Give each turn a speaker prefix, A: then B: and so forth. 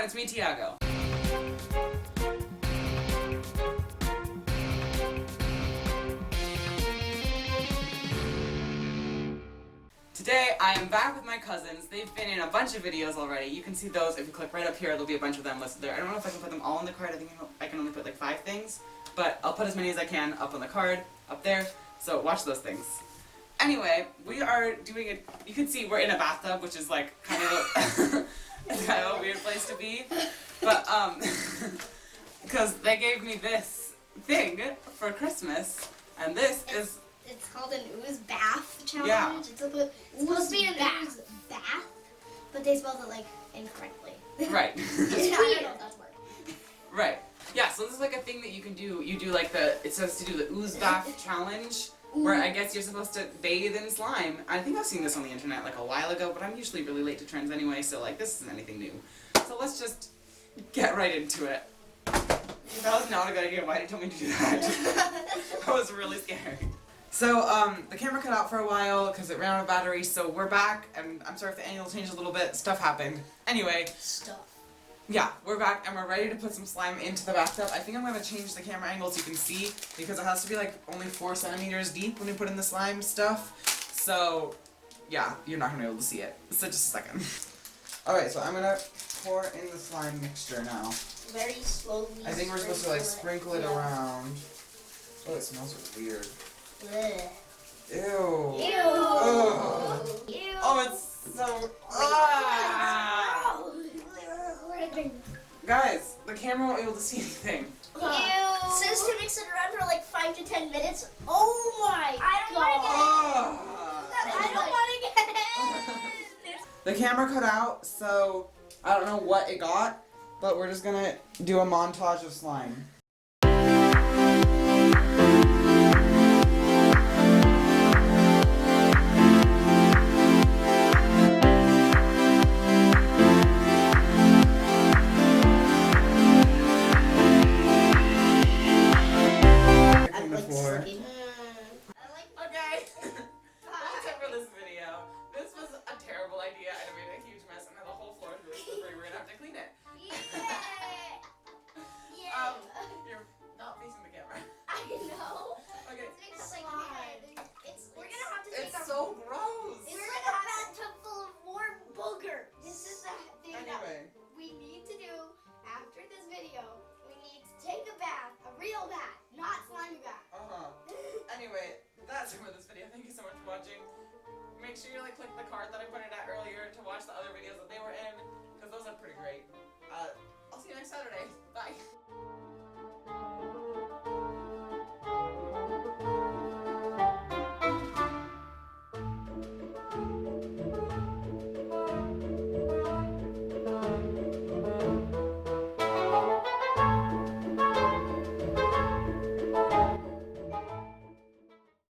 A: everyone, it's me, Tiago. Today, I am back with my cousins. They've been in a bunch of videos already. You can see those if you click right up here. There'll be a bunch of them listed there. I don't know if I can put them all on the card. I think I can only put like 5 things. But I'll put as many as I can up on the card, up there. So watch those things. Anyway, we are doing it. You can see we're in a bathtub, which is like kind of it's kind of a weird place to be. But because they gave me this thing for Christmas, and this is.
B: It's called an ooze bath challenge.
A: Yeah.
B: It's supposed to be an ooze bath, but they spelled it like incorrectly.
A: Right.
B: I don't know if that's word.
A: Right. Yeah, so this is like a thing that you can do. You do like it says to do the ooze bath challenge, where I guess you're supposed to bathe in slime. I think I've seen this on the internet like a while ago, but I'm usually really late to trends anyway, so like this isn't anything new. So let's just get right into it. That was not a good idea. Why did you tell me to do that? I was really scared. So, the camera cut out for a while because it ran out of battery, so we're back, and I'm sorry if the angle changed a little bit, stuff happened. Anyway.
B: Stuff.
A: Yeah, we're back, and we're ready to put some slime into the bathtub. I think I'm going to change the camera angle so you can see, because it has to be like only 4 centimeters deep when we put in the slime stuff. So, yeah, you're not going to be able to see it. So just a second. Alright, so I'm going to pour in the slime mixture now.
B: Very slowly.
A: I think we're supposed to like sprinkle it around. Oh, it smells weird.
B: Blech.
A: Ew.
B: Ew.
A: Oh.
B: Ew.
A: Oh, it's so. Ah. Guys, the camera won't be able to see anything.
B: Ew. It says to mix it around for like 5 to 10 minutes. Oh my god. I don't want to get it.
A: The camera cut out, so I don't know what it got, but we're just gonna do a montage of slime.